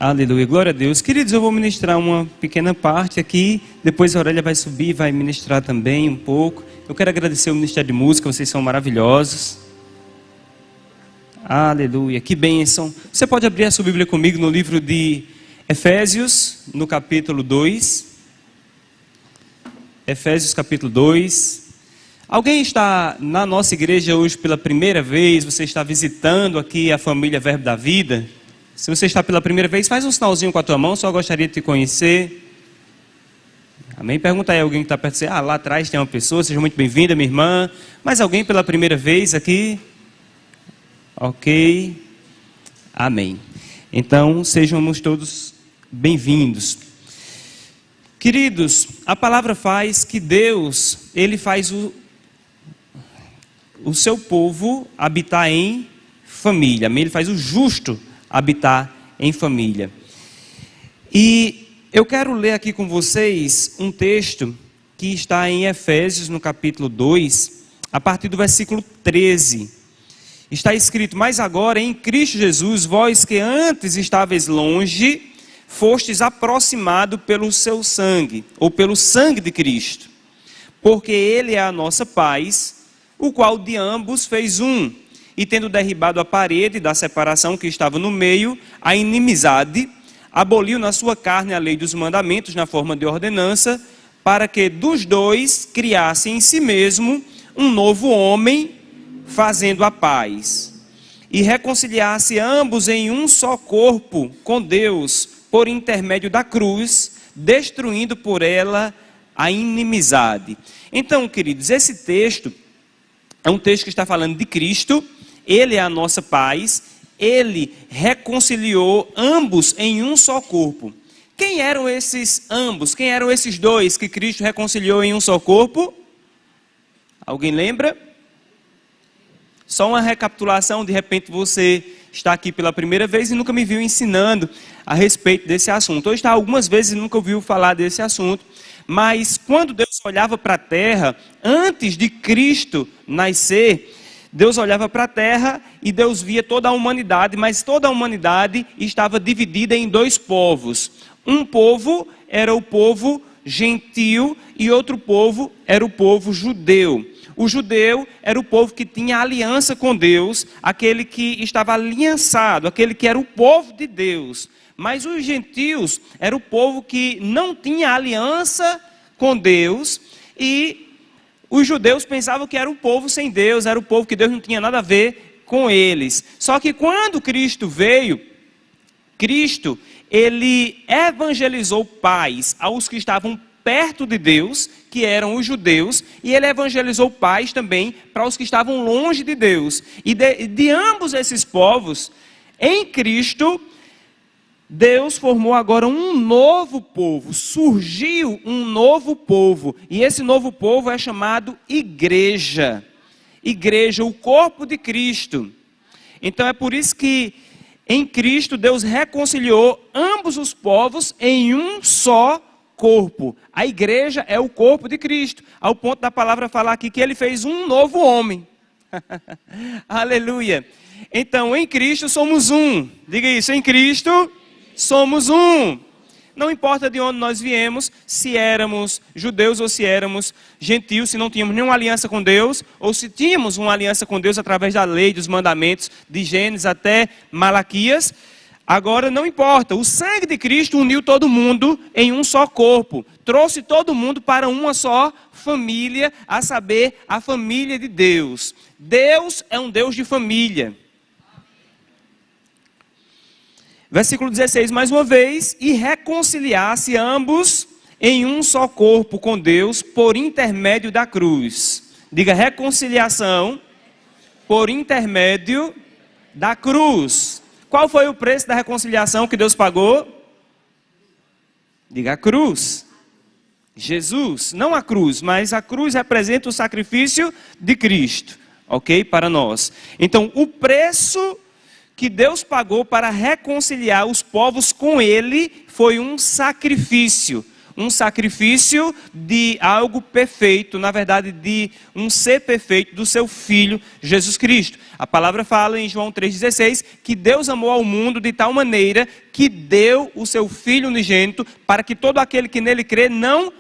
Aleluia, glória a Deus. Queridos, eu vou ministrar uma pequena parte aqui, depois a Aurélia vai subir e vai ministrar também um pouco. Eu quero agradecer o Ministério de Música, vocês são maravilhosos. Aleluia, que bênção. Você pode abrir a sua Bíblia comigo no livro de Efésios, no capítulo 2. Efésios capítulo 2. Alguém está na nossa igreja hoje pela primeira vez? Você está visitando aqui a família Verbo da Vida? Se você está pela primeira vez, faz um sinalzinho com a tua mão, só gostaria de te conhecer. Amém? Pergunta aí a alguém que está perto de você. Lá atrás tem uma pessoa, seja muito bem-vinda, minha irmã. Mais alguém pela primeira vez aqui? Ok. Amém. Então, sejamos todos bem-vindos. Queridos, a palavra faz que Deus, Ele faz o seu povo habitar em família. Amém? Ele faz o justo habitar em família. E eu quero ler aqui com vocês um texto que está em Efésios, no capítulo 2, a partir do versículo 13. Está escrito: mas agora em Cristo Jesus, vós que antes estáveis longe, fostes aproximados pelo seu sangue, ou pelo sangue de Cristo, porque Ele é a nossa paz, o qual de ambos fez um, e tendo derribado a parede da separação que estava no meio, a inimizade, aboliu na sua carne a lei dos mandamentos na forma de ordenança, para que dos dois criasse em si mesmo um novo homem, fazendo a paz, e reconciliasse ambos em um só corpo com Deus, por intermédio da cruz, destruindo por ela a inimizade. Então, queridos, esse texto é um texto que está falando de Cristo. Ele é a nossa paz, Ele reconciliou ambos em um só corpo. Quem eram esses ambos? Quem eram esses dois que Cristo reconciliou em um só corpo? Alguém lembra? Só uma recapitulação, de repente você está aqui pela primeira vez e nunca me viu ensinando a respeito desse assunto. Ou está algumas vezes e nunca ouviu falar desse assunto. Mas quando Deus olhava para a terra, antes de Cristo nascer, Deus olhava para a terra e Deus via toda a humanidade, mas toda a humanidade estava dividida em dois povos. Um povo era o povo gentil e outro povo era o povo judeu. O judeu era o povo que tinha aliança com Deus, aquele que estava aliançado, aquele que era o povo de Deus. Mas os gentios era o povo que não tinha aliança com Deus e os judeus pensavam que era um povo sem Deus, era um povo que Deus não tinha nada a ver com eles. Só que quando Cristo veio, Cristo, Ele evangelizou paz aos que estavam perto de Deus, que eram os judeus, e Ele evangelizou paz também para os que estavam longe de Deus. E de ambos esses povos, em Cristo, Deus formou agora um novo povo, surgiu um novo povo, e esse novo povo é chamado igreja. Igreja, o corpo de Cristo. Então é por isso que em Cristo Deus reconciliou ambos os povos em um só corpo. A igreja é o corpo de Cristo, ao ponto da palavra falar aqui que Ele fez um novo homem. Aleluia. Então em Cristo somos um. Diga isso, em Cristo somos um. Não importa de onde nós viemos, se éramos judeus ou se éramos gentios, se não tínhamos nenhuma aliança com Deus, ou se tínhamos uma aliança com Deus através da lei, dos mandamentos, de Gênesis até Malaquias. Agora não importa, o sangue de Cristo uniu todo mundo em um só corpo, trouxe todo mundo para uma só família, a saber, a família de Deus. Deus é um Deus de família. Versículo 16, mais uma vez, e reconciliasse ambos em um só corpo com Deus por intermédio da cruz. Diga, reconciliação por intermédio da cruz. Qual foi o preço da reconciliação que Deus pagou? Diga, a cruz. Jesus, não a cruz, mas a cruz representa o sacrifício de Cristo, ok? Para nós. Então, o preço que Deus pagou para reconciliar os povos com Ele foi um sacrifício. um sacrifício de algo perfeito, na verdade de um ser perfeito do seu Filho Jesus Cristo. A palavra fala em João 3,16 que Deus amou ao mundo de tal maneira que deu o seu Filho unigênito para que todo aquele que nele crê não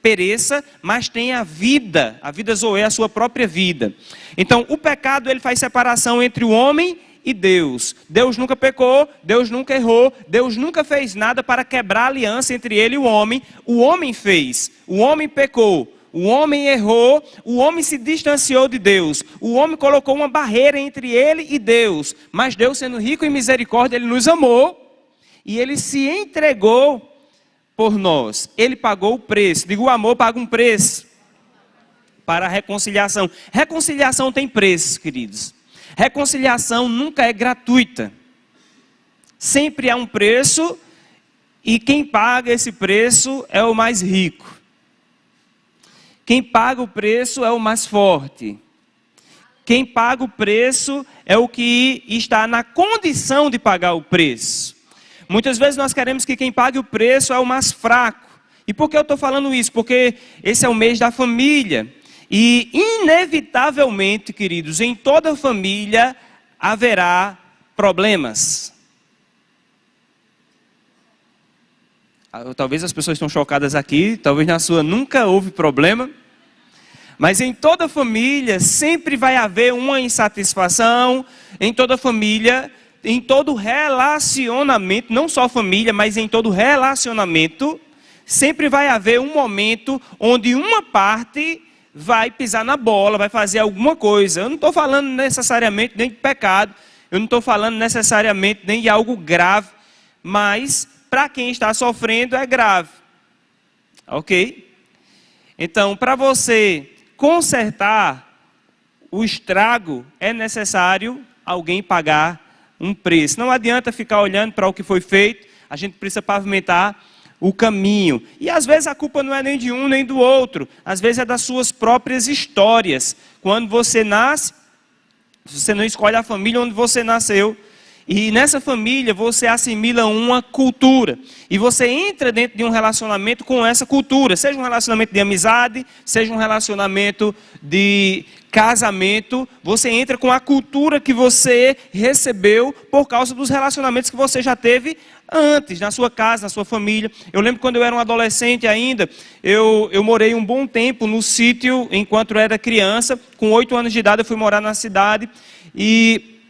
pereça, mas tenha a vida zoe, a sua própria vida. Então o pecado ele faz separação entre o homem e Deus. Deus nunca pecou, Deus nunca errou, Deus nunca fez nada para quebrar a aliança entre ele e o homem fez, o homem pecou, o homem errou, o homem se distanciou de Deus, o homem colocou uma barreira entre ele e Deus, mas Deus sendo rico em misericórdia, ele nos amou, e ele se entregou por nós, ele pagou o preço, digo, o amor paga um preço, para a reconciliação. Reconciliação tem preço, queridos. Reconciliação nunca é gratuita. Sempre há um preço e quem paga esse preço é o mais rico. Quem paga o preço é o mais forte. Quem paga o preço é o que está na condição de pagar o preço. Muitas vezes nós queremos que quem pague o preço é o mais fraco. E por que eu estou falando isso? Porque esse é o mês da família. E, inevitavelmente, queridos, em toda família haverá problemas. Talvez as pessoas estão chocadas aqui, talvez na sua nunca houve problema. Mas em toda família sempre vai haver uma insatisfação, em toda família, em todo relacionamento, não só família, mas em todo relacionamento, sempre vai haver um momento onde uma parte vai pisar na bola, vai fazer alguma coisa. Eu não estou falando necessariamente nem de pecado, eu não estou falando necessariamente nem de algo grave, mas para quem está sofrendo é grave. Ok? Então, para você consertar o estrago, é necessário alguém pagar um preço. Não adianta ficar olhando para o que foi feito, a gente precisa pavimentar o caminho. E às vezes a culpa não é nem de um nem do outro. Às vezes é das suas próprias histórias. Quando você nasce, você não escolhe a família onde você nasceu. E nessa família você assimila uma cultura. E você entra dentro de um relacionamento com essa cultura. Seja um relacionamento de amizade, seja um relacionamento de casamento. Você entra com a cultura que você recebeu por causa dos relacionamentos que você já teve antes, na sua casa, na sua família. Eu lembro quando eu era um adolescente ainda, eu morei um bom tempo no sítio, enquanto eu era criança. Com 8 anos de idade eu fui morar na cidade, e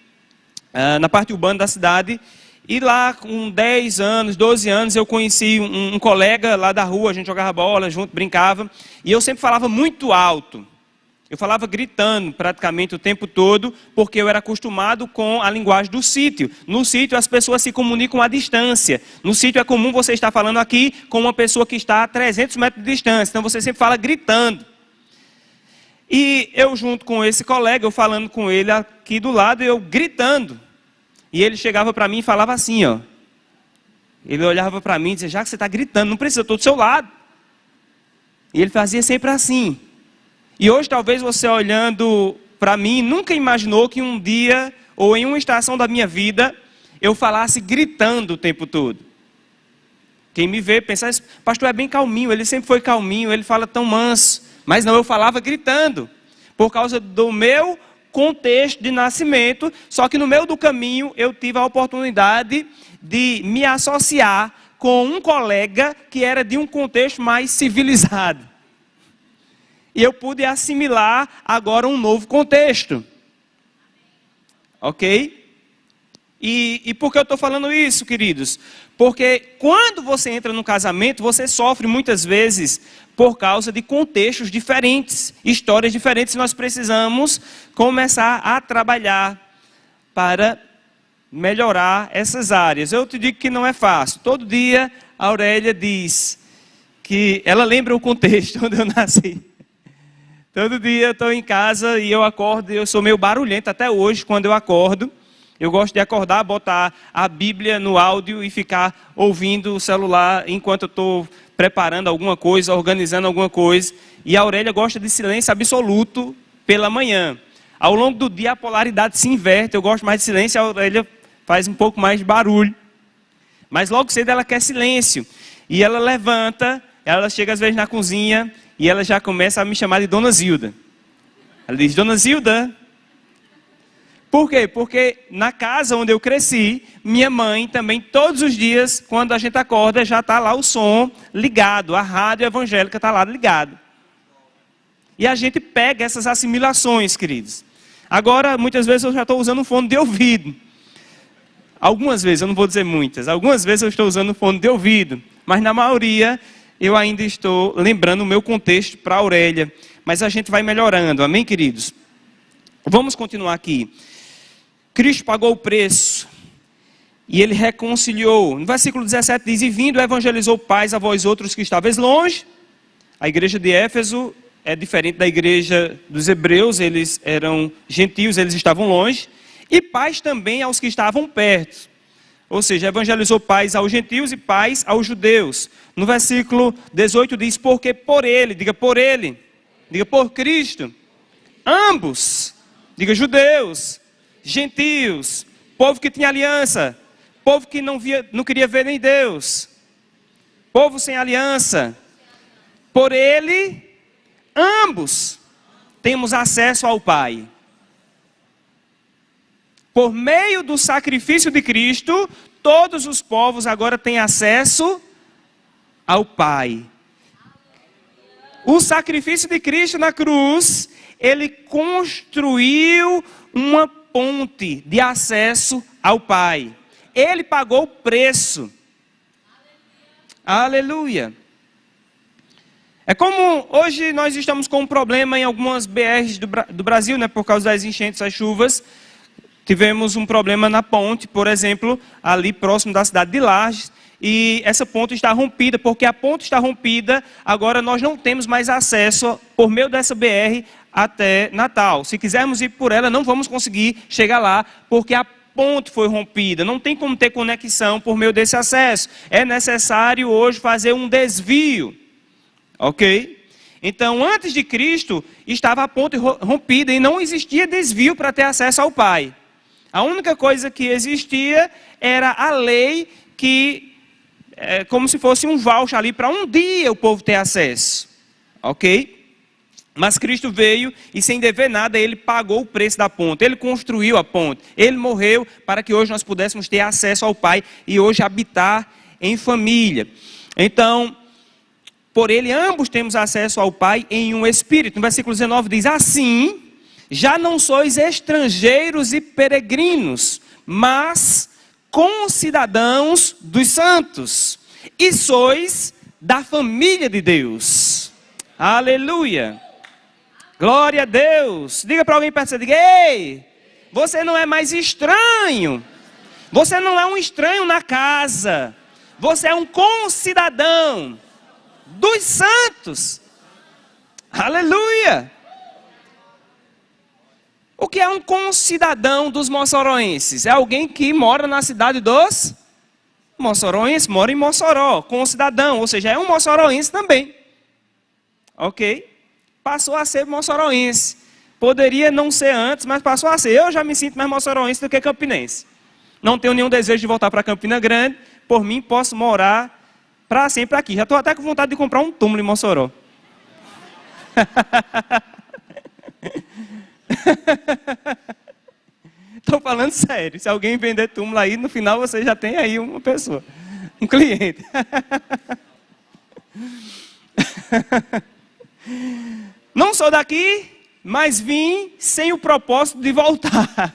na parte urbana da cidade. E lá com 10 anos, 12 anos, eu conheci um colega lá da rua, a gente jogava bola junto, brincava. E eu sempre falava muito alto. Eu falava gritando praticamente o tempo todo, porque eu era acostumado com a linguagem do sítio. No sítio as pessoas se comunicam à distância. No sítio é comum você estar falando aqui com uma pessoa que está a 300 metros de distância. Então você sempre fala gritando. E eu junto com esse colega, eu falando com ele aqui do lado, eu gritando. E ele chegava para mim e falava assim, ó. Ele olhava para mim e dizia, já que você está gritando, não precisa, eu estou do seu lado. E ele fazia sempre assim. E hoje talvez você olhando para mim, nunca imaginou que um dia, ou em uma estação da minha vida, eu falasse gritando o tempo todo. Quem me vê pensa, esse pastor é bem calminho, ele sempre foi calminho, ele fala tão manso. Mas não, eu falava gritando, por causa do meu contexto de nascimento. Só que no meio do caminho eu tive a oportunidade de me associar com um colega que era de um contexto mais civilizado. E eu pude assimilar agora um novo contexto. Ok? E por que eu estou falando isso, queridos? Porque quando você entra no casamento, você sofre muitas vezes por causa de contextos diferentes, histórias diferentes. Nós precisamos começar a trabalhar para melhorar essas áreas. Eu te digo que não é fácil. Todo dia a Aurélia diz que ela lembra o contexto onde eu nasci. Todo dia eu estou em casa e eu acordo, eu sou meio barulhento até hoje quando eu acordo. Eu gosto de acordar, botar a Bíblia no áudio e ficar ouvindo o celular enquanto eu estou preparando alguma coisa, organizando alguma coisa. E a Aurélia gosta de silêncio absoluto pela manhã. Ao longo do dia a polaridade se inverte, eu gosto mais de silêncio, a Aurélia faz um pouco mais de barulho. Mas logo cedo ela quer silêncio. E ela levanta ela chega às vezes na cozinha e ela já começa a me chamar de Dona Zilda. Ela diz, Dona Zilda. Por quê? Porque na casa onde eu cresci, minha mãe também, todos os dias, quando a gente acorda, já está lá o som ligado, a rádio evangélica está lá ligado. E a gente pega essas assimilações, queridos. Agora, muitas vezes eu já estou usando um fone de ouvido. Algumas vezes, eu não vou dizer muitas, algumas vezes eu estou usando um fone de ouvido. Mas na maioria, eu ainda estou lembrando o meu contexto para a Aurélia. Mas a gente vai melhorando, amém, queridos? Vamos continuar aqui. Cristo pagou o preço e ele reconciliou. No versículo 17 diz, e vindo evangelizou paz a vós outros que estáveis longe. A igreja de Éfeso é diferente da igreja dos hebreus, eles eram gentios, eles estavam longe. E paz também aos que estavam perto. Ou seja, evangelizou paz aos gentios e paz aos judeus. No versículo 18 diz, porque por ele, diga por Cristo, ambos, diga judeus, gentios, povo que tinha aliança, povo que não queria ver nem Deus, povo sem aliança, por ele, ambos, temos acesso ao Pai. Por meio do sacrifício de Cristo, todos os povos agora têm acesso ao Pai. O sacrifício de Cristo na cruz, ele construiu uma ponte de acesso ao Pai. Ele pagou o preço. Aleluia. É como hoje nós estamos com um problema em algumas BRs do Brasil, né, por causa das enchentes, das chuvas. Tivemos um problema na ponte, por exemplo, ali próximo da cidade de Lages. E essa ponte está rompida, porque a ponte está rompida, agora nós não temos mais acesso por meio dessa BR até Natal. Se quisermos ir por ela, não vamos conseguir chegar lá, porque a ponte foi rompida. Não tem como ter conexão por meio desse acesso. É necessário hoje fazer um desvio. Ok? Então, antes de Cristo, estava a ponte rompida e não existia desvio para ter acesso ao Pai. A única coisa que existia era a lei que como se fosse um voucher ali para um dia o povo ter acesso. Ok? Mas Cristo veio e sem dever nada, ele pagou o preço da ponte. Ele construiu a ponte. Ele morreu para que hoje nós pudéssemos ter acesso ao Pai e hoje habitar em família. Então, por ele ambos temos acesso ao Pai em um espírito. No versículo 19 diz, assim, já não sois estrangeiros e peregrinos, mas concidadãos dos santos, e sois da família de Deus. Aleluia. Glória a Deus. Diga para alguém perto de você, diga, ei, você não é mais estranho. Você não é um estranho na casa. Você é um concidadão dos santos. Aleluia. O que é um concidadão dos moçoroenses? É alguém que mora na cidade dos moçoroenses, mora em Mossoró, concidadão, ou seja, é um moçoroense também. Ok? Passou a ser moçoroense. Poderia não ser antes, mas passou a ser. Eu já me sinto mais moçoroense do que campinense. Não tenho nenhum desejo de voltar para Campina Grande. Por mim, posso morar para sempre aqui. Já estou até com vontade de comprar um túmulo em Mossoró. Estou falando sério. Se alguém vender túmulo aí, no final você já tem aí uma pessoa, um cliente. Não sou daqui, mas vim sem o propósito de voltar.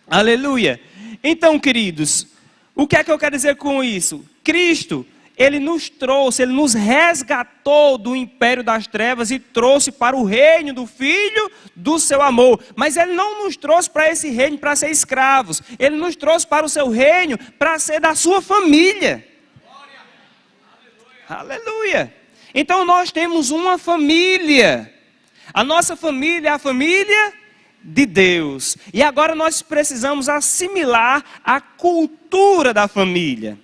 Aleluia. Então, queridos, o que é que eu quero dizer com isso? Cristo, ele nos trouxe, ele nos resgatou do império das trevas e trouxe para o reino do Filho do seu amor. Mas ele não nos trouxe para esse reino para ser escravos. Ele nos trouxe para o seu reino para ser da sua família. Aleluia. Então nós temos uma família. A nossa família é a família de Deus. E agora nós precisamos assimilar a cultura da família.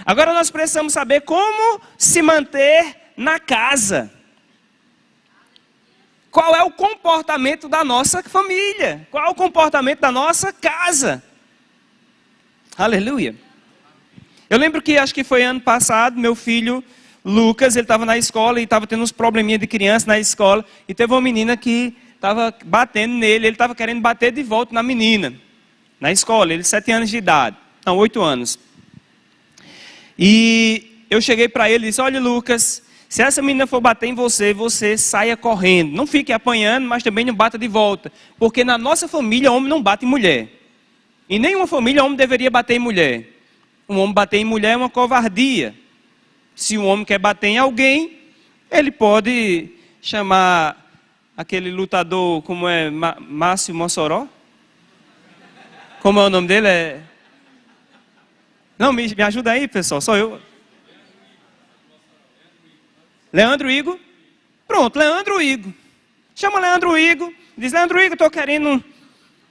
Agora nós precisamos saber como se manter na casa. Qual é o comportamento da nossa família? Qual é o comportamento da nossa casa? Aleluia. Eu lembro que, acho que foi ano passado, meu filho Lucas, ele estava na escola e estava tendo uns probleminha de criança na escola. E teve uma menina que estava batendo nele, ele estava querendo bater de volta na menina. Na escola, ele 7 anos de idade. Não, 8 anos. E eu cheguei para ele e disse, olha Lucas, se essa menina for bater em você, você saia correndo. Não fique apanhando, mas também não bata de volta. Porque na nossa família, homem não bate em mulher. Em nenhuma família, homem deveria bater em mulher. Um homem bater em mulher é uma covardia. Se um homem quer bater em alguém, ele pode chamar aquele lutador, como é, Márcio Mossoró? Como é o nome dele? Não, me ajuda aí, pessoal, só eu. Leandro Igor? Pronto, Leandro Igor. Chama Leandro Igor, diz, Leandro Igor, estou querendo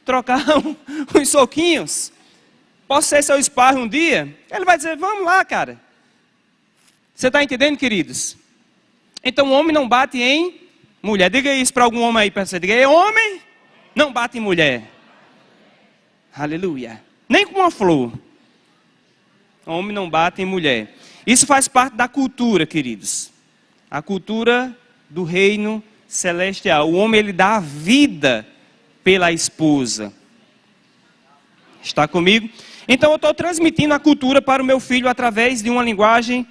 trocar uns soquinhos. Posso ser seu sparring um dia? Ele vai dizer, vamos lá, cara. Você está entendendo, queridos? Então, o homem não bate em mulher. Diga isso para algum homem aí, para você. Diga, homem não bate em mulher. Aleluia. Nem com uma flor. Homem não bate em mulher. Isso faz parte da cultura, queridos. A cultura do reino celestial. O homem, ele dá a vida pela esposa. Está comigo? Então, eu estou transmitindo a cultura para o meu filho através de uma linguagem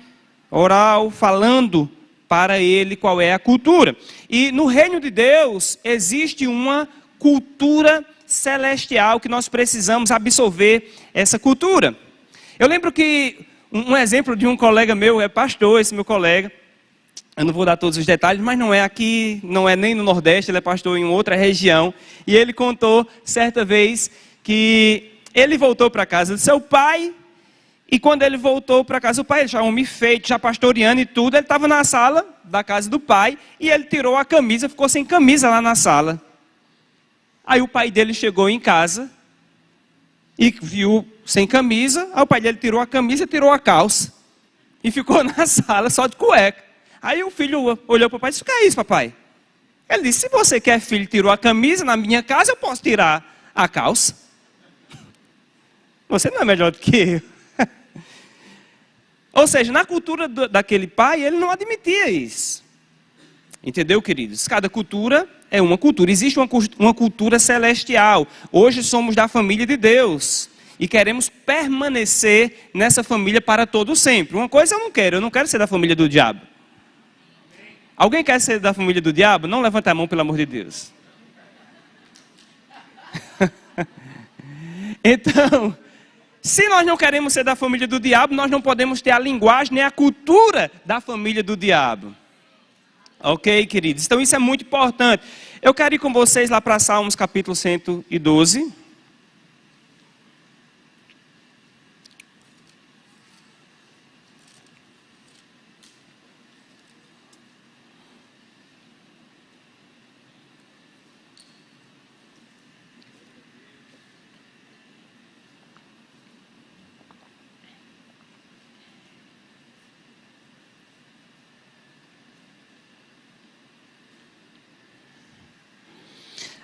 oral, falando para ele qual é a cultura. E no reino de Deus, existe uma cultura celestial que nós precisamos absorver essa cultura. Eu lembro que um exemplo de um colega meu, é pastor, esse meu colega, eu não vou dar todos os detalhes, mas não é aqui, não é nem no Nordeste, ele é pastor em outra região. E ele contou certa vez que ele voltou para casa do seu pai, e quando ele voltou para casa do pai, ele já homem feito, já pastoreando e tudo, ele estava na sala da casa do pai, e ele tirou a camisa, ficou sem camisa lá na sala. Aí o pai dele chegou em casa, e viu sem camisa, aí o pai dele tirou a camisa e tirou a calça, e ficou na sala só de cueca. Aí o filho olhou para o pai e disse, o que é isso, papai? Ele disse, se você quer, filho, tirou a camisa na minha casa, eu posso tirar a calça. Você não é melhor do que eu. Ou seja, na cultura daquele pai, ele não admitia isso. Entendeu, queridos? Cada cultura é uma cultura. Existe uma cultura celestial. Hoje somos da família de Deus. E queremos permanecer nessa família para todo sempre. Uma coisa eu não quero ser da família do diabo. Alguém quer ser da família do diabo? Não levanta a mão, pelo amor de Deus. Então, se nós não queremos ser da família do diabo, nós não podemos ter a linguagem nem a cultura da família do diabo. Ok, queridos? Então isso é muito importante. Eu quero ir com vocês lá para Salmos capítulo 112.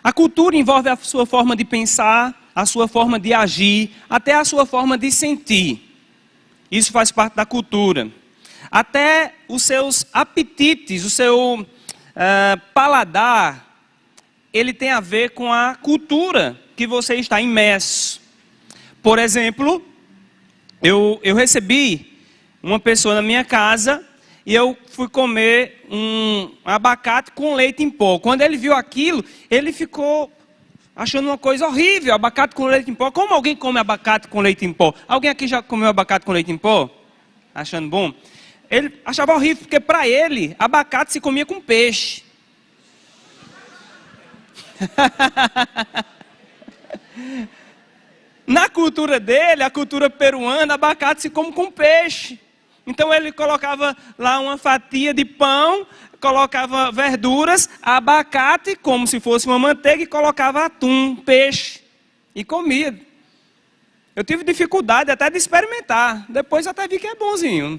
A cultura envolve a sua forma de pensar, a sua forma de agir, até a sua forma de sentir. Isso faz parte da cultura. Até os seus apetites, o seu paladar, ele tem a ver com a cultura que você está imerso. Por exemplo, eu recebi uma pessoa na minha casa e eu fui comer um abacate com leite em pó. Quando ele viu aquilo, ele ficou achando uma coisa horrível, abacate com leite em pó. Como alguém come abacate com leite em pó? Alguém aqui já comeu abacate com leite em pó? Achando bom? Ele achava horrível, porque para ele, abacate se comia com peixe. Na cultura dele, a cultura peruana, abacate se come com peixe. Então ele colocava lá uma fatia de pão, colocava verduras, abacate, como se fosse uma manteiga, e colocava atum, peixe, e comia. Eu tive dificuldade até de experimentar, depois até vi que é bonzinho.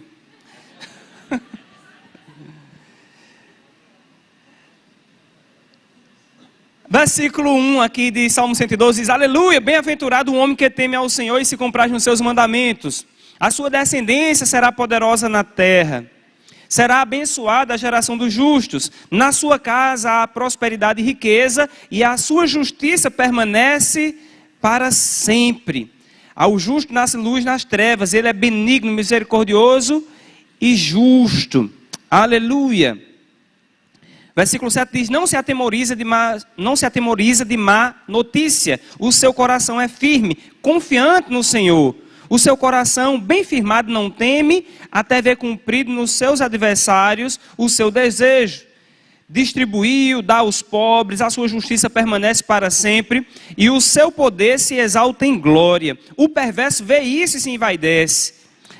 Versículo 1 aqui de Salmo 112 diz, aleluia, bem-aventurado o homem que teme ao Senhor e se compraz nos seus mandamentos. A sua descendência será poderosa na terra. Será abençoada a geração dos justos. Na sua casa há prosperidade e riqueza, e a sua justiça permanece para sempre. Ao justo nasce luz nas trevas, ele é benigno, misericordioso e justo. Aleluia. Versículo 7 diz: não se atemoriza de má notícia, o seu coração é firme, confiante no Senhor. O seu coração bem firmado não teme, até ver cumprido nos seus adversários o seu desejo. Distribuiu, dá aos pobres, a sua justiça permanece para sempre, e o seu poder se exalta em glória. O perverso vê isso e se envaidece,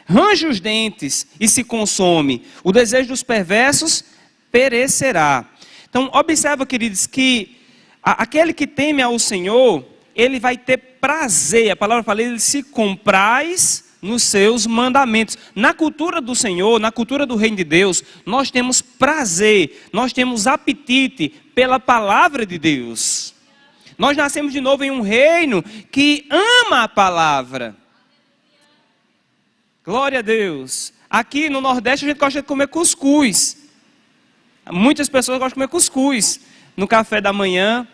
range os dentes e se consome. O desejo dos perversos perecerá. Então, observa, queridos, que aquele que teme ao Senhor, ele vai ter prazer. A palavra fala, ele se compraz nos seus mandamentos. Na cultura do Senhor, na cultura do reino de Deus, nós temos prazer, nós temos apetite pela palavra de Deus. Nós nascemos de novo em um reino que ama a palavra. Glória a Deus. Aqui no Nordeste a gente gosta de comer cuscuz. Muitas pessoas gostam de comer cuscuz no café da manhã.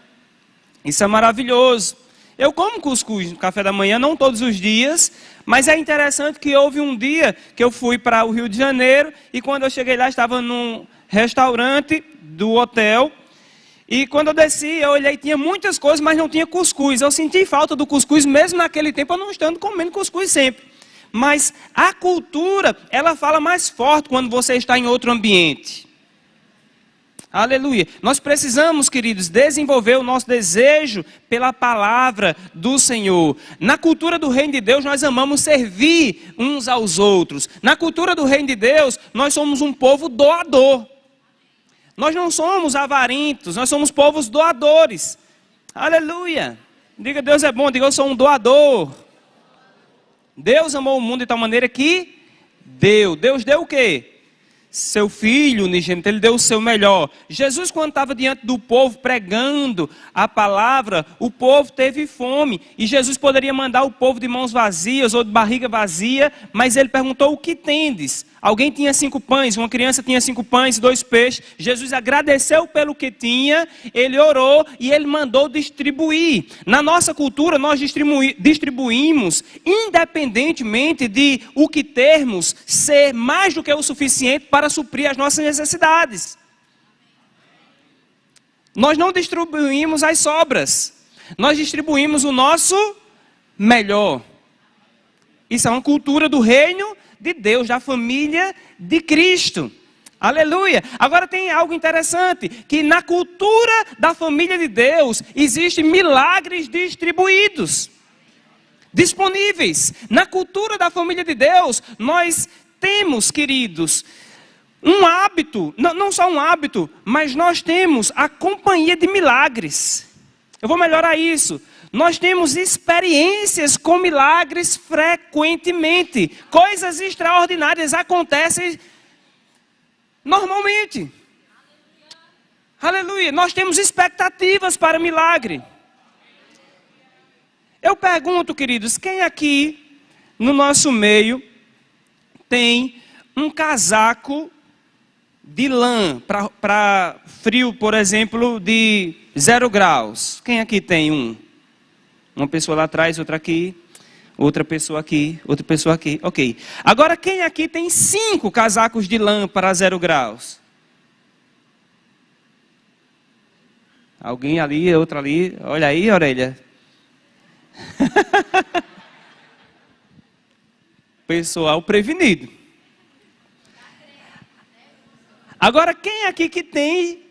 Isso é maravilhoso. Eu como cuscuz no café da manhã, não todos os dias, mas é interessante que houve um dia que eu fui para o Rio de Janeiro, e quando eu cheguei lá, estava num restaurante do hotel, e quando eu desci, eu olhei, tinha muitas coisas, mas não tinha cuscuz. Eu senti falta do cuscuz, mesmo naquele tempo, eu não estando comendo cuscuz sempre. Mas a cultura, ela fala mais forte quando você está em outro ambiente. Aleluia. Nós precisamos, queridos, desenvolver o nosso desejo pela palavra do Senhor. Na cultura do reino de Deus, nós amamos servir uns aos outros. Na cultura do reino de Deus, nós somos um povo doador. Nós não somos avarentos, nós somos povos doadores. Aleluia. Diga, Deus é bom, diga, eu sou um doador. Deus amou o mundo de tal maneira que deu. Deus deu o quê? Seu filho unigênito, ele deu o seu melhor. Jesus, quando estava diante do povo pregando a palavra, o povo teve fome, e Jesus poderia mandar o povo de mãos vazias ou de barriga vazia, mas ele perguntou: o que tendes? Alguém tinha 5 pães, uma criança tinha 5 pães e 2 peixes. Jesus agradeceu pelo que tinha, ele orou e ele mandou distribuir. Na nossa cultura, nós distribuímos, independentemente de o que termos ser mais do que o suficiente para suprir as nossas necessidades. Nós não distribuímos as sobras, nós distribuímos o nosso melhor. Isso é uma cultura do reino de Deus, da família de Cristo. Aleluia. Agora tem algo interessante, que na cultura da família de Deus existem milagres distribuídos, disponíveis. Na cultura da família de Deus, nós temos, queridos, um hábito, não só um hábito, mas nós temos a companhia de milagres. Eu vou melhorar isso. Nós temos experiências com milagres frequentemente. Coisas extraordinárias acontecem normalmente. Aleluia. Nós temos expectativas para milagre. Eu pergunto, queridos, quem aqui no nosso meio tem um casaco de lã para frio, por exemplo, de 0 graus? Quem aqui tem um? Uma pessoa lá atrás, outra aqui, outra pessoa aqui, outra pessoa aqui. Ok. Agora, quem aqui tem 5 casacos de lã para 0 graus? Alguém ali, outra ali. Olha aí, orelha. Pessoal prevenido. Agora, quem aqui que tem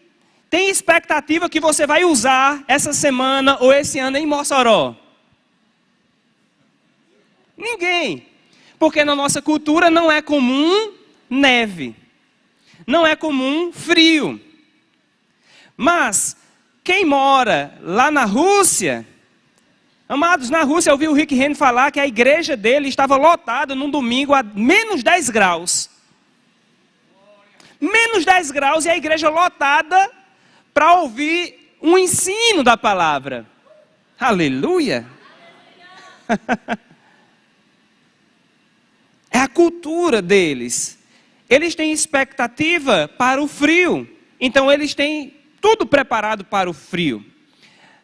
expectativa que você vai usar essa semana ou esse ano em Mossoró? Ninguém. Porque na nossa cultura não é comum neve. Não é comum frio. Mas quem mora lá na Rússia, amados, na Rússia eu ouvi o Rick Renner falar que a igreja dele estava lotada num domingo a menos 10 graus. Menos 10 graus e a igreja lotada para ouvir um ensino da palavra. Aleluia! É a cultura deles. eles têm expectativa para o frio. Então eles têm tudo preparado para o frio.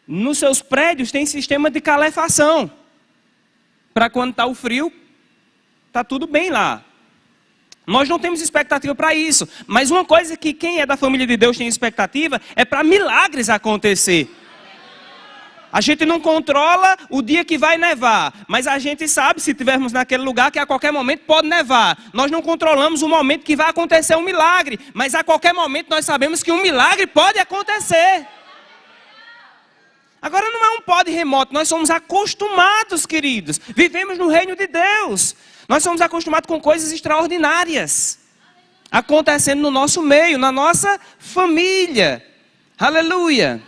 Nos seus prédios tem sistema de calefação. Para quando está o frio, está tudo bem lá. Nós não temos expectativa para isso. Mas uma coisa que quem é da família de Deus tem expectativa é para milagres acontecer. A gente não controla o dia que vai nevar, mas a gente sabe, se estivermos naquele lugar, que a qualquer momento pode nevar. Nós não controlamos o momento que vai acontecer um milagre, mas a qualquer momento nós sabemos que um milagre pode acontecer. Agora não é um pode remoto, nós somos acostumados, queridos. Vivemos no reino de Deus. Nós somos acostumados com coisas extraordinárias acontecendo no nosso meio, na nossa família. Aleluia.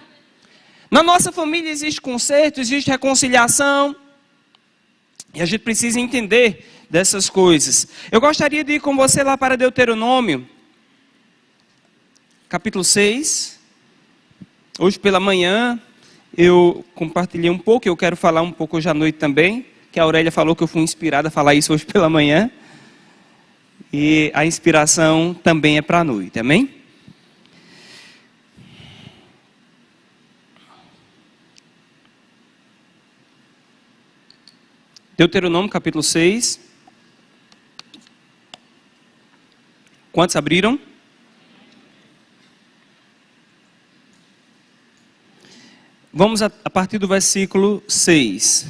Na nossa família existe conserto, existe reconciliação. E a gente precisa entender dessas coisas. Eu gostaria de ir com você lá para Deuteronômio, capítulo 6. Hoje pela manhã eu compartilhei um pouco, eu quero falar um pouco hoje à noite também, que a Aurélia falou que eu fui inspirada a falar isso hoje pela manhã. E a inspiração também é para a noite, amém? Deuteronômio capítulo 6. Quantos abriram? Vamos a partir do versículo 6.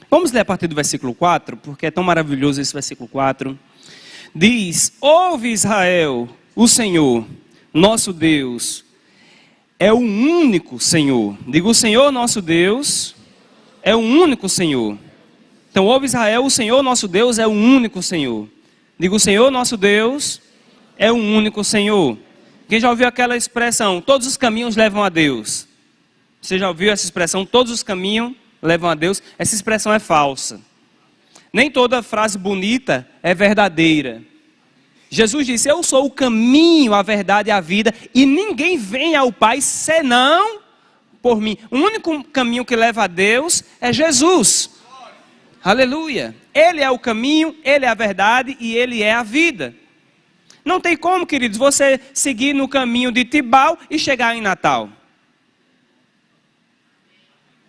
Vamos ler a partir do versículo 4, porque é tão maravilhoso esse versículo 4. Diz: ouve Israel, o Senhor, nosso Deus, é o único Senhor. Digo, o Senhor nosso Deus é o único Senhor. Então, ouve Israel, o Senhor nosso Deus é o único Senhor. Digo, o Senhor nosso Deus é o único Senhor. Quem já ouviu aquela expressão, todos os caminhos levam a Deus? Você já ouviu essa expressão, todos os caminhos levam a Deus? Essa expressão é falsa. Nem toda frase bonita é verdadeira. Jesus disse, eu sou o caminho, a verdade e a vida, e ninguém vem ao Pai senão por mim. O único caminho que leva a Deus é Jesus. Aleluia. Ele é o caminho, Ele é a verdade e Ele é a vida. Não tem como, queridos, você seguir no caminho de Tibau e chegar em Natal.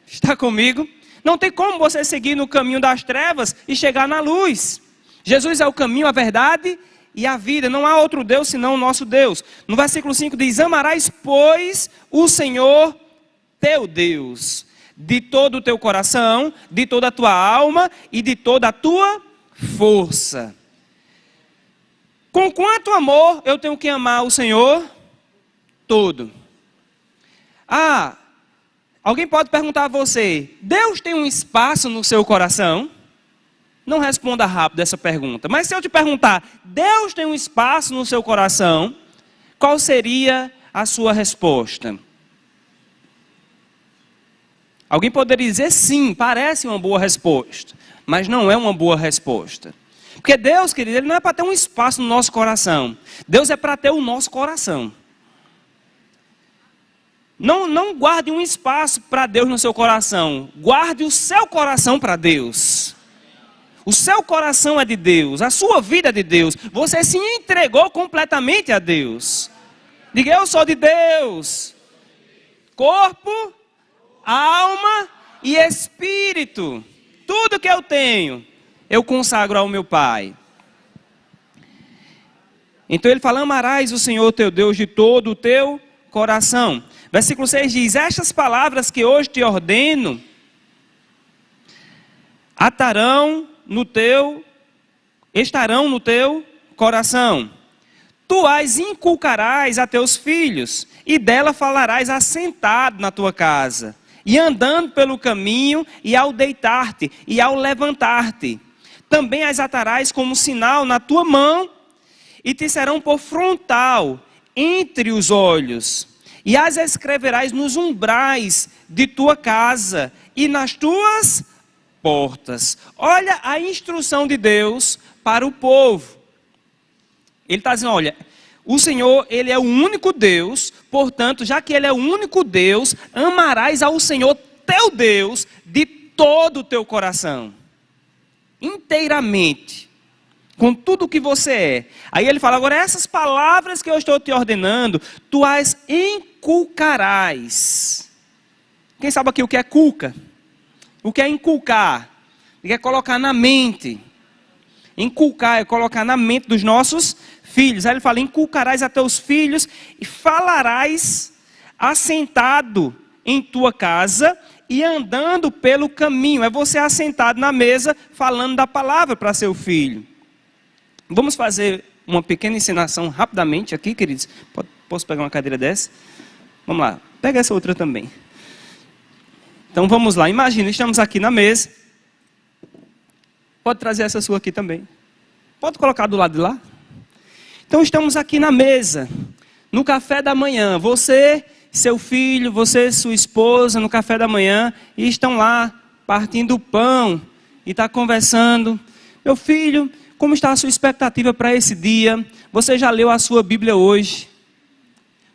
Está comigo? Não tem como você seguir no caminho das trevas e chegar na luz. Jesus é o caminho, a verdade e a vida. Não há outro Deus senão o nosso Deus. No versículo 5 diz, amarás, pois, o Senhor teu Deus, de todo o teu coração, de toda a tua alma e de toda a tua força. Com quanto amor eu tenho que amar o Senhor? Todo. Alguém pode perguntar a você, Deus tem um espaço no seu coração? Não responda rápido essa pergunta. Mas se eu te perguntar, Deus tem um espaço no seu coração? Qual seria a sua resposta? Alguém poderia dizer sim, parece uma boa resposta. Mas não é uma boa resposta. Porque Deus, querido, Ele não é para ter um espaço no nosso coração. Deus é para ter o nosso coração. Não guarde um espaço para Deus no seu coração. Guarde o seu coração para Deus. O seu coração é de Deus. A sua vida é de Deus. Você se entregou completamente a Deus. Diga, eu sou de Deus. Corpo, alma e espírito. Tudo que eu tenho, eu consagro ao meu Pai. Então ele fala, amarás o Senhor teu Deus de todo o teu coração. Versículo 6 diz, estas palavras que hoje te ordeno, estarão no teu coração. Tu as inculcarás a teus filhos, e dela falarás assentado na tua casa, e andando pelo caminho, e ao deitar-te, e ao levantar-te. Também as atarás como sinal na tua mão, e te serão por frontal entre os olhos. E as escreverás nos umbrais de tua casa e nas tuas portas. Olha a instrução de Deus para o povo. Ele está dizendo, olha, o Senhor, Ele é o único Deus, portanto, já que Ele é o único Deus, amarás ao Senhor teu Deus de todo o teu coração. inteiramente, com tudo o que você é. Aí ele fala, agora essas palavras que eu estou te ordenando, tu as inculcarás. Quem sabe aqui o que é culca? O que é inculcar? O que é colocar na mente? Inculcar é colocar na mente dos nossos filhos. Aí ele fala, inculcarás a teus filhos e falarás assentado em tua casa e andando pelo caminho. É você assentado na mesa falando da palavra para seu filho. Vamos fazer uma pequena ensinação rapidamente aqui, queridos. Posso pegar uma cadeira dessa? Vamos lá, pega essa outra também. Então vamos lá, imagina, estamos aqui na mesa. Pode trazer essa sua aqui também. Pode colocar do lado de lá. Então estamos aqui na mesa, no café da manhã. Você, seu filho, você, sua esposa, no café da manhã. E estão lá, partindo o pão. E está conversando. Meu filho, como está a sua expectativa para esse dia? Você já leu a sua Bíblia hoje?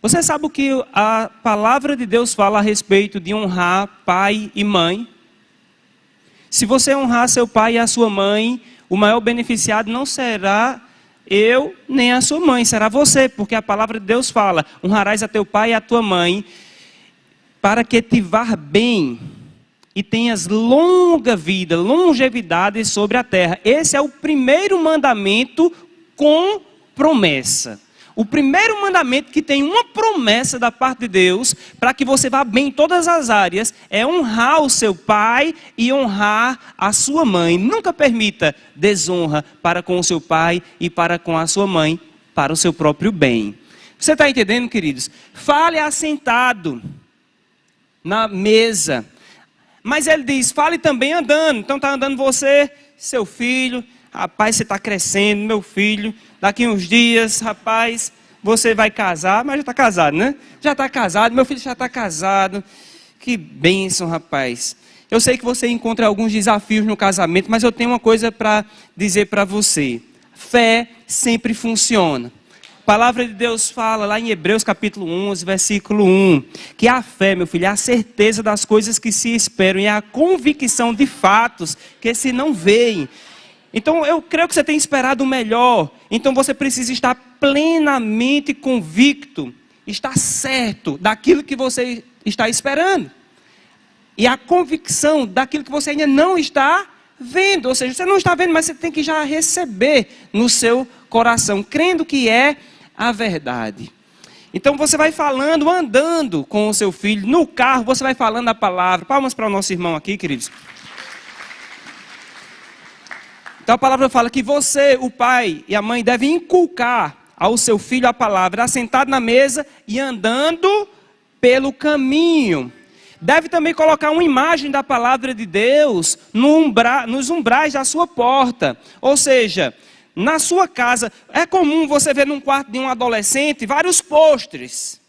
Você sabe o que a palavra de Deus fala a respeito de honrar pai e mãe? Se você honrar seu pai e a sua mãe, o maior beneficiado não será eu nem a sua mãe, será você, porque a palavra de Deus fala, honrarás a teu pai e a tua mãe, para que te vá bem e tenhas longa vida, longevidade sobre a terra. Esse é o primeiro mandamento com promessa. O primeiro mandamento que tem uma promessa da parte de Deus, para que você vá bem em todas as áreas, é honrar o seu pai e honrar a sua mãe. Nunca permita desonra para com o seu pai e para com a sua mãe, para o seu próprio bem. Você está entendendo, queridos? Fale assentado na mesa. Mas ele diz, fale também andando. Então está andando você, seu filho. Rapaz, você está crescendo, meu filho. Daqui uns dias, rapaz, você vai casar. Mas já está casado, né? Já está casado, meu filho já está casado. Que bênção, rapaz. Eu sei que você encontra alguns desafios no casamento, mas eu tenho uma coisa para dizer para você. Fé sempre funciona. A palavra de Deus fala lá em Hebreus capítulo 11, versículo 1, que a fé, meu filho, é a certeza das coisas que se esperam e é a convicção de fatos que se não veem. Então eu creio que você tem esperado o melhor, então você precisa estar plenamente convicto, estar certo daquilo que você está esperando. E a convicção daquilo que você ainda não está vendo, ou seja, você não está vendo, mas você tem que já receber no seu coração, crendo que é a verdade. Então você vai falando, andando com o seu filho, no carro você vai falando a palavra. Palmas para o nosso irmão aqui, queridos. Então a palavra fala que você, o pai e a mãe, devem inculcar ao seu filho a palavra, assentado na mesa e andando pelo caminho. Deve também colocar uma imagem da palavra de Deus nos umbrais da sua porta. Ou seja, na sua casa, é comum você ver num quarto de um adolescente vários pôsteres.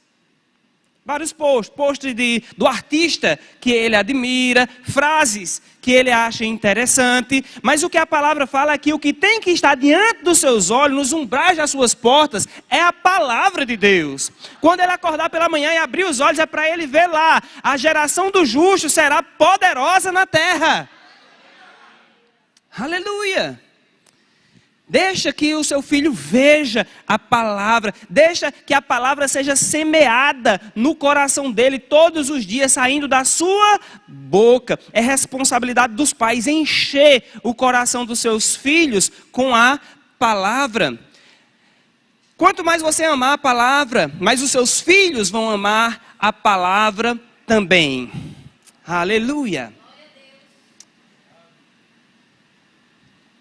Vários pôsteres do artista que ele admira, frases que ele acha interessante. Mas o que a palavra fala é que o que tem que estar diante dos seus olhos, nos umbrais das suas portas, é a palavra de Deus. Quando ele acordar pela manhã e abrir os olhos, é para ele ver lá, a geração do justo será poderosa na terra. Aleluia! Deixa que o seu filho veja a palavra, deixa que a palavra seja semeada no coração dele todos os dias, saindo da sua boca. É responsabilidade dos pais encher o coração dos seus filhos com a palavra. Quanto mais você amar a palavra, mais os seus filhos vão amar a palavra também. Aleluia!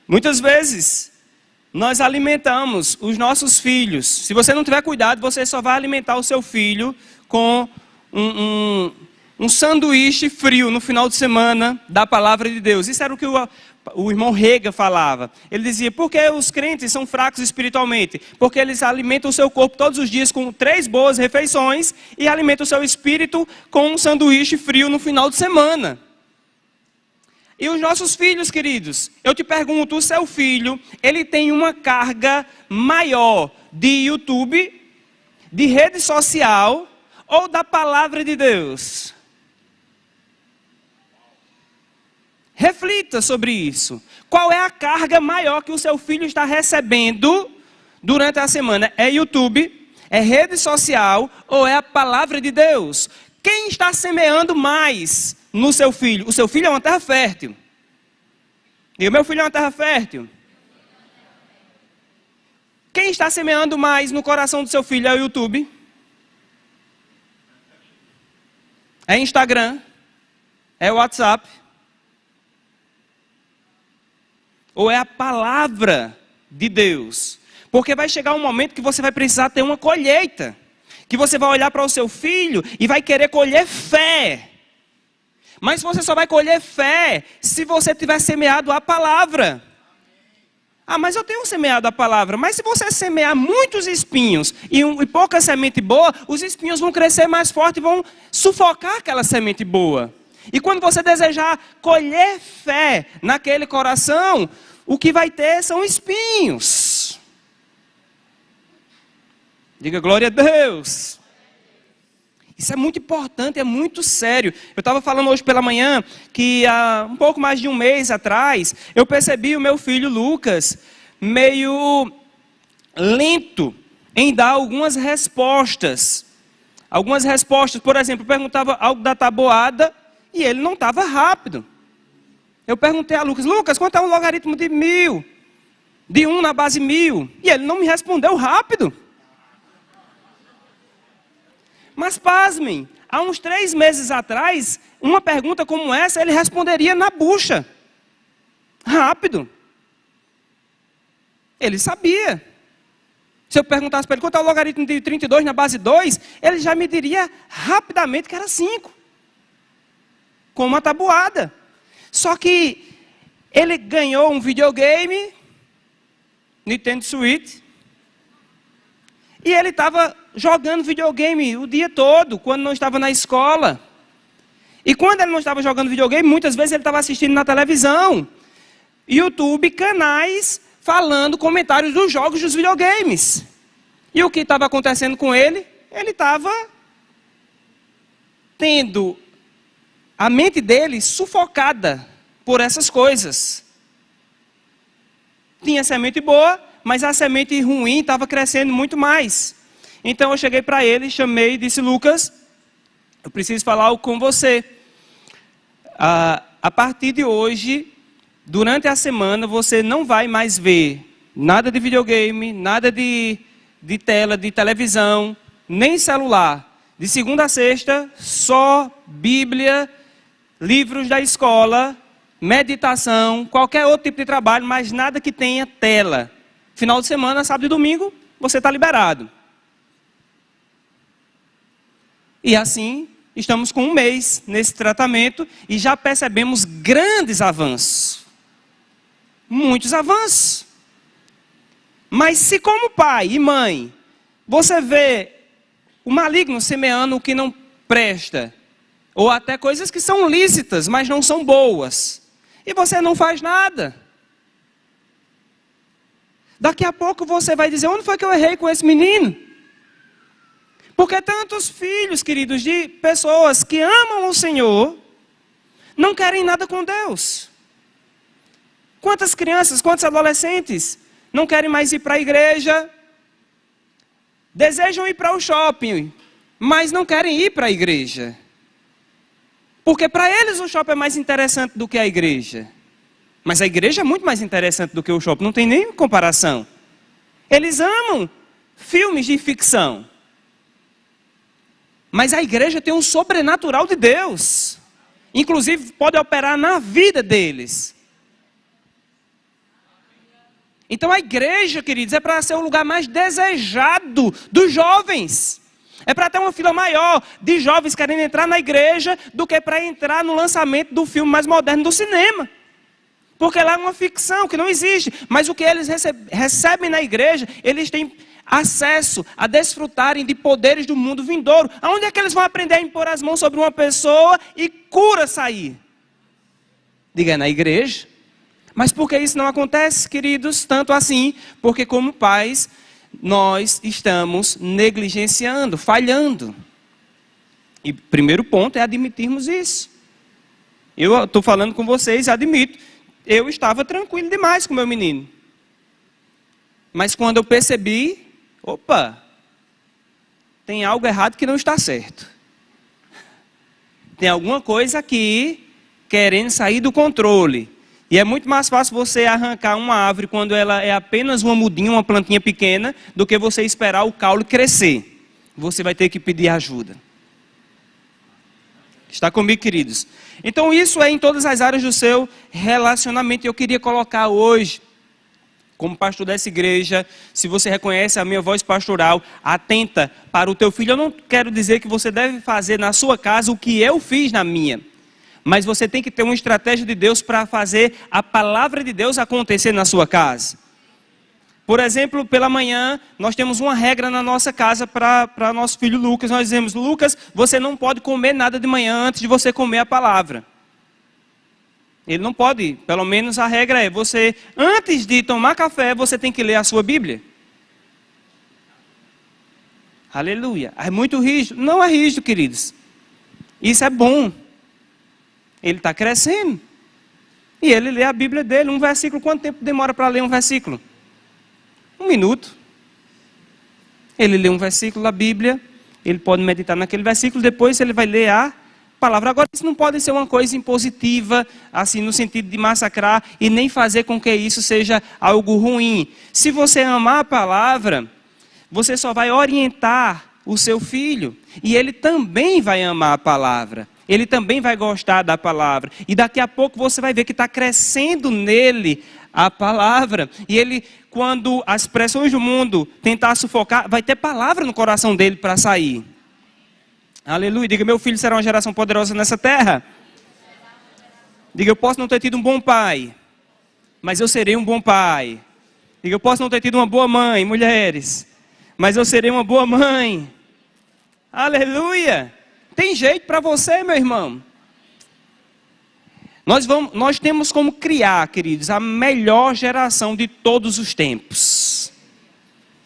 Muitas vezes nós alimentamos os nossos filhos. Se você não tiver cuidado, você só vai alimentar o seu filho com um sanduíche frio no final de semana da palavra de Deus. Isso era o que o irmão Rega falava. Ele dizia, por que os crentes são fracos espiritualmente? Porque eles alimentam o seu corpo todos os dias com 3 boas refeições e alimentam o seu espírito com um sanduíche frio no final de semana. E os nossos filhos, queridos, eu te pergunto, o seu filho, ele tem uma carga maior de YouTube, de rede social ou da palavra de Deus? Reflita sobre isso. Qual é a carga maior que o seu filho está recebendo durante a semana? É YouTube? É rede social? Ou é a palavra de Deus? Quem está semeando mais no seu filho? O seu filho é uma terra fértil. E o meu filho é uma terra fértil. Quem está semeando mais no coração do seu filho é o YouTube? É Instagram? É WhatsApp? Ou é a palavra de Deus? Porque vai chegar um momento que você vai precisar ter uma colheita. Que você vai olhar para o seu filho e vai querer colher fé. Mas você só vai colher fé se você tiver semeado a palavra. Ah, mas eu tenho semeado a palavra. Mas se você semear muitos espinhos e pouca semente boa, os espinhos vão crescer mais forte e vão sufocar aquela semente boa. E quando você desejar colher fé naquele coração, o que vai ter são espinhos. Diga glória a Deus. Isso é muito importante, é muito sério. Eu estava falando hoje pela manhã que há um pouco mais de um mês atrás, eu percebi o meu filho Lucas meio lento em dar algumas respostas. Algumas respostas, por exemplo, eu perguntava algo da tabuada e ele não estava rápido. Eu perguntei a Lucas, Lucas, quanto é o logaritmo de 1000? De 1 na base 1000? E ele não me respondeu rápido. Mas pasmem, há uns 3 meses atrás, uma pergunta como essa, ele responderia na bucha. Rápido. Ele sabia. Se eu perguntasse para ele quanto é o logaritmo de 32 na base 2, ele já me diria rapidamente que era 5. Com uma tabuada. Só que ele ganhou um videogame, Nintendo Switch, e ele estava jogando videogame o dia todo, quando não estava na escola. E quando ele não estava jogando videogame, muitas vezes ele estava assistindo na televisão, YouTube, canais, falando comentários dos jogos dos videogames. E o que estava acontecendo com ele? Ele estava tendo a mente dele sufocada por essas coisas. Tinha semente boa, mas a semente ruim estava crescendo muito mais. Então eu cheguei para ele, chamei e disse, Lucas, eu preciso falar algo com você. A partir de hoje, durante a semana, você não vai mais ver nada de videogame, nada de tela, de televisão, nem celular. De segunda a sexta, só Bíblia, livros da escola, meditação, qualquer outro tipo de trabalho, mas nada que tenha tela. Final de semana, sábado e domingo, você está liberado. E assim, estamos com 1 mês nesse tratamento e já percebemos grandes avanços. Muitos avanços. Mas se como pai e mãe, você vê o maligno semeando o que não presta, ou até coisas que são lícitas, mas não são boas, e você não faz nada, daqui a pouco você vai dizer, onde foi que eu errei com esse menino? Porque tantos filhos, queridos, de pessoas que amam o Senhor, não querem nada com Deus. Quantas crianças, quantos adolescentes não querem mais ir para a igreja, desejam ir para o shopping, mas não querem ir para a igreja. Porque para eles o shopping é mais interessante do que a igreja. Mas a igreja é muito mais interessante do que o shopping, não tem nem comparação. Eles amam filmes de ficção. Mas a igreja tem um sobrenatural de Deus. Inclusive pode operar na vida deles. Então a igreja, queridos, é para ser o lugar mais desejado dos jovens. É para ter uma fila maior de jovens querendo entrar na igreja do que para entrar no lançamento do filme mais moderno do cinema. Porque lá é uma ficção que não existe. Mas o que eles recebem na igreja, eles têm acesso a desfrutarem de poderes do mundo vindouro. Aonde é que eles vão aprender a impor as mãos sobre uma pessoa e cura sair? Diga, na igreja. Mas por que isso não acontece, queridos? Tanto assim, porque como pais, nós estamos negligenciando, falhando. E o primeiro ponto é admitirmos isso. Eu estou falando com vocês, admito. Eu estava tranquilo demais com o meu menino. Mas quando eu percebi, opa, tem algo errado que não está certo. Tem alguma coisa aqui querendo sair do controle. E é muito mais fácil você arrancar uma árvore quando ela é apenas uma mudinha, uma plantinha pequena, do que você esperar o caule crescer. Você vai ter que pedir ajuda. Está comigo, queridos? Então isso é em todas as áreas do seu relacionamento. Eu queria colocar hoje, como pastor dessa igreja, se você reconhece a minha voz pastoral, atenta para o teu filho. Eu não quero dizer que você deve fazer na sua casa o que eu fiz na minha. Mas você tem que ter uma estratégia de Deus para fazer a palavra de Deus acontecer na sua casa. Por exemplo, pela manhã, nós temos uma regra na nossa casa para nosso filho Lucas. Nós dizemos: Lucas, você não pode comer nada de manhã antes de você comer a palavra. Ele não pode, pelo menos a regra é, você, antes de tomar café, você tem que ler a sua Bíblia. Aleluia. É muito rígido? Não é rígido, queridos. Isso é bom. Ele está crescendo. E ele lê a Bíblia dele, um versículo. Quanto tempo demora para ler um versículo? 1 minuto. Ele lê um versículo da Bíblia, ele pode meditar naquele versículo, depois ele vai ler a palavra. Agora, isso não pode ser uma coisa impositiva, assim, no sentido de massacrar, e nem fazer com que isso seja algo ruim. Se você amar a palavra, você só vai orientar o seu filho, e ele também vai amar a palavra. Ele também vai gostar da palavra. E daqui a pouco você vai ver que está crescendo nele a palavra. E ele, quando as pressões do mundo tentar sufocar, vai ter palavra no coração dele para sair. Aleluia. Diga: meu filho será uma geração poderosa nessa terra. Diga: eu posso não ter tido um bom pai, mas eu serei um bom pai. Diga: eu posso não ter tido uma boa mãe, mulheres, mas eu serei uma boa mãe. Aleluia. Tem jeito para você, meu irmão. Nós temos como criar, queridos, a melhor geração de todos os tempos.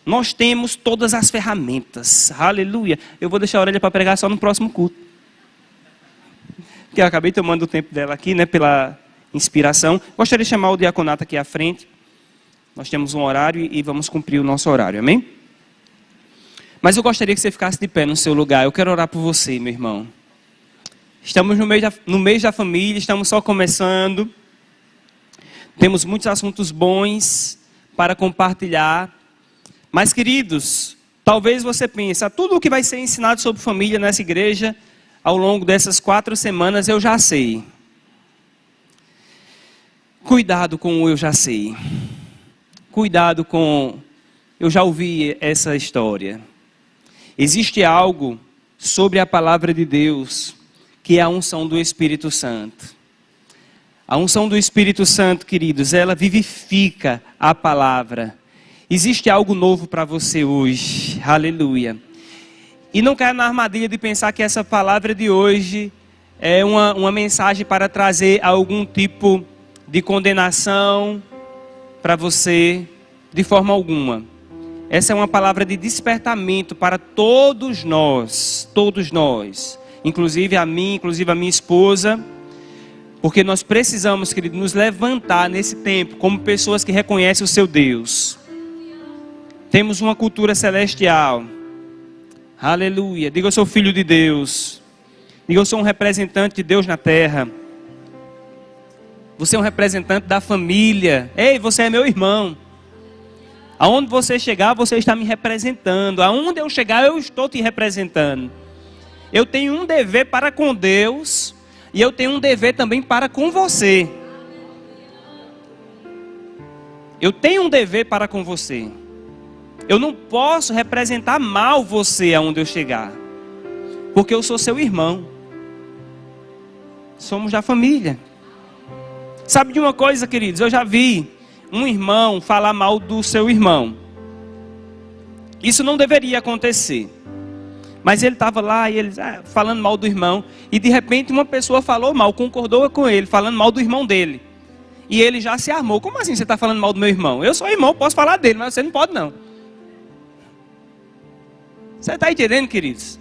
Nós temos todas as ferramentas. Aleluia. Eu vou deixar a orelha para pregar só no próximo culto. Porque eu acabei tomando o tempo dela aqui, né, pela inspiração. Gostaria de chamar o diaconato aqui à frente. Nós temos um horário e vamos cumprir o nosso horário, amém? Mas eu gostaria que você ficasse de pé no seu lugar. Eu quero orar por você, meu irmão. Estamos no mês da família, estamos só começando. Temos muitos assuntos bons para compartilhar. Mas, queridos, talvez você pense: tudo o que vai ser ensinado sobre família nessa igreja, ao longo dessas 4 semanas, eu já sei. Cuidado com o eu já sei. Cuidado com eu já ouvi essa história. Existe algo sobre a palavra de Deus, que é a unção do Espírito Santo. A unção do Espírito Santo, queridos, ela vivifica a palavra. Existe algo novo para você hoje. Aleluia. E não caia na armadilha de pensar que essa palavra de hoje é uma mensagem para trazer algum tipo de condenação para você, de forma alguma. Essa é uma palavra de despertamento para todos nós, inclusive a mim, inclusive a minha esposa, porque nós precisamos, querido, nos levantar nesse tempo como pessoas que reconhecem o seu Deus. Temos uma cultura celestial. Aleluia. Diga: eu sou filho de Deus. Diga: eu sou um representante de Deus na terra. Você é um representante da família. Ei, você é meu irmão. Aonde você chegar, você está me representando. Aonde eu chegar, eu estou te representando. Eu tenho um dever para com Deus, e eu tenho um dever também para com você. Eu tenho um dever para com você. Eu não posso representar mal você aonde eu chegar, porque eu sou seu irmão. Somos da família. Sabe de uma coisa, queridos? Eu já vi um irmão falar mal do seu irmão. Isso não deveria acontecer. Mas ele estava lá e ele falando mal do irmão. E de repente uma pessoa falou mal, concordou com ele, falando mal do irmão dele. E ele já se armou. Como assim você está falando mal do meu irmão? Eu sou irmão, posso falar dele, mas você não pode não. Você está entendendo, queridos?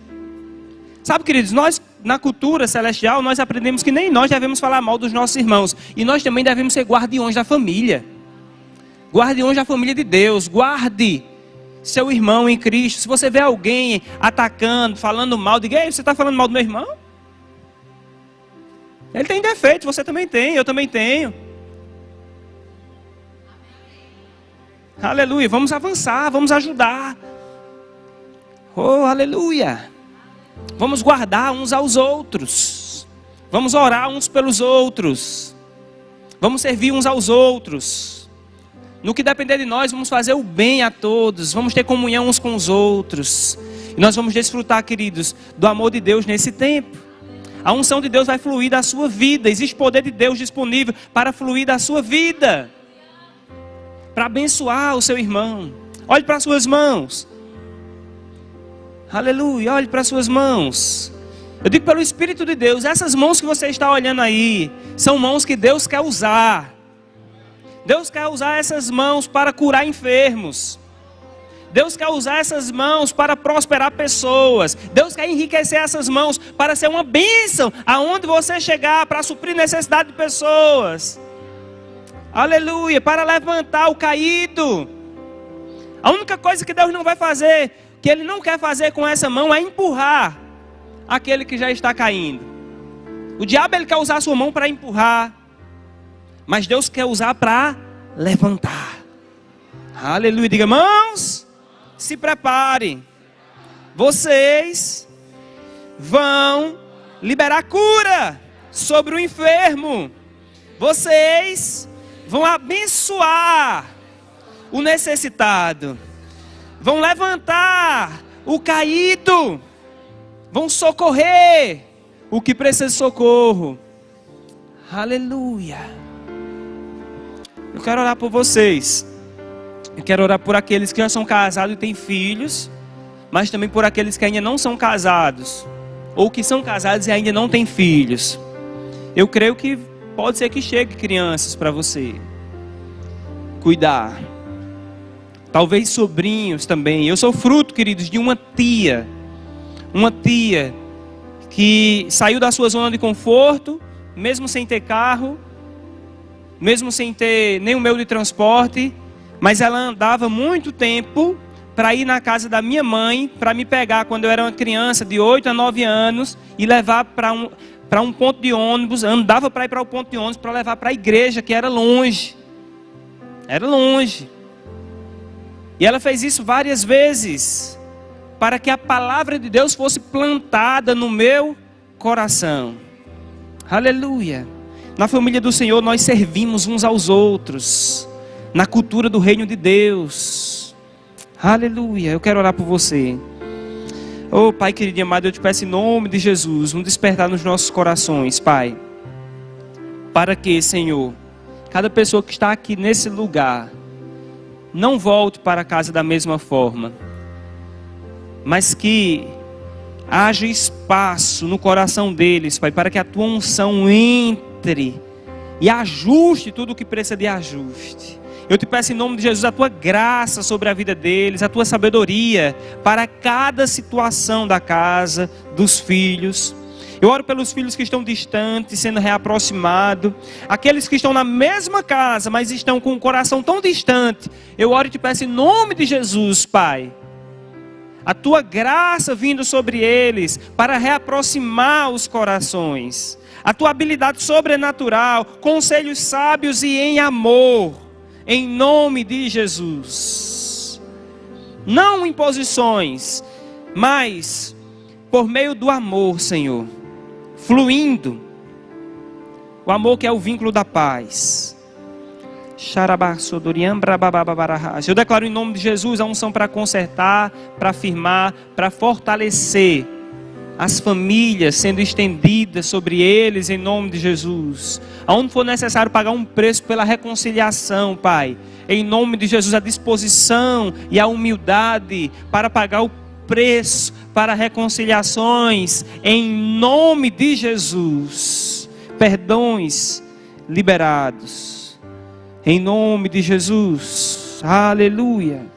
Sabe, queridos, nós na cultura celestial, nós aprendemos que nem nós devemos falar mal dos nossos irmãos. E nós também devemos ser guardiões da família. Guardiões da família de Deus. Guarde seu irmão em Cristo. Se você vê alguém atacando, falando mal, diga: ei, você está falando mal do meu irmão? Ele tem defeito, você também tem, eu também tenho. Aleluia, vamos avançar, vamos ajudar. Oh, aleluia. Vamos guardar uns aos outros. Vamos orar uns pelos outros. Vamos servir uns aos outros. No que depender de nós, vamos fazer o bem a todos. Vamos ter comunhão uns com os outros. E nós vamos desfrutar, queridos, do amor de Deus nesse tempo. A unção de Deus vai fluir da sua vida. Existe poder de Deus disponível para fluir da sua vida, para abençoar o seu irmão. Olhe para as suas mãos. Aleluia, olhe para as suas mãos. Eu digo pelo Espírito de Deus, essas mãos que você está olhando aí, são mãos que Deus quer usar. Deus quer usar essas mãos para curar enfermos. Deus quer usar essas mãos para prosperar pessoas. Deus quer enriquecer essas mãos para ser uma bênção aonde você chegar, para suprir necessidade de pessoas. Aleluia, para levantar o caído. A única coisa que Deus não vai fazer, que Ele não quer fazer com essa mão, é empurrar aquele que já está caindo. O diabo, ele quer usar a sua mão para empurrar, mas Deus quer usar para levantar. Aleluia, diga: mãos, se preparem. Vocês vão liberar cura sobre o enfermo. Vocês vão abençoar o necessitado. Vão levantar o caído. Vão socorrer o que precisa de socorro. Aleluia. Eu quero orar por vocês. Eu quero orar por aqueles que já são casados e têm filhos, mas também por aqueles que ainda não são casados, ou que são casados e ainda não têm filhos. Eu creio que pode ser que chegue crianças para você cuidar. Talvez sobrinhos também. Eu sou fruto, queridos, de uma tia que saiu da sua zona de conforto, mesmo sem ter carro, mesmo sem ter nenhum meio de transporte, mas ela andava muito tempo para ir na casa da minha mãe, para me pegar quando eu era uma criança de 8 a 9 anos e levar para um ponto de ônibus. Andava para ir para o ponto de ônibus para levar para a igreja, que era longe. Era longe. E ela fez isso várias vezes, para que a palavra de Deus fosse plantada no meu coração. Aleluia. Na família do Senhor nós servimos uns aos outros, na cultura do reino de Deus. Aleluia. Eu quero orar por você. Oh Pai querido e amado, eu te peço em nome de Jesus, um despertar nos nossos corações, Pai, para que, Senhor, cada pessoa que está aqui nesse lugar não volte para casa da mesma forma, mas que haja espaço no coração deles, Pai, para que a tua unção entre e ajuste tudo o que precisa de ajuste. Eu te peço em nome de Jesus a tua graça sobre a vida deles, a tua sabedoria para cada situação da casa, dos filhos. Eu oro pelos filhos que estão distantes, sendo reaproximados. Aqueles que estão na mesma casa, mas estão com o coração tão distante. Eu oro e te peço em nome de Jesus, Pai, a tua graça vindo sobre eles para reaproximar os corações. A tua habilidade sobrenatural, conselhos sábios e em amor. Em nome de Jesus. Não imposições, mas por meio do amor, Senhor, fluindo. O amor que é o vínculo da paz. Eu declaro em nome de Jesus a unção para consertar, para afirmar, para fortalecer as famílias, sendo estendidas sobre eles em nome de Jesus. Aonde for necessário pagar um preço pela reconciliação, Pai, em nome de Jesus, a disposição e a humildade para pagar o preço para reconciliações, em nome de Jesus. Perdões liberados, em nome de Jesus. Aleluia.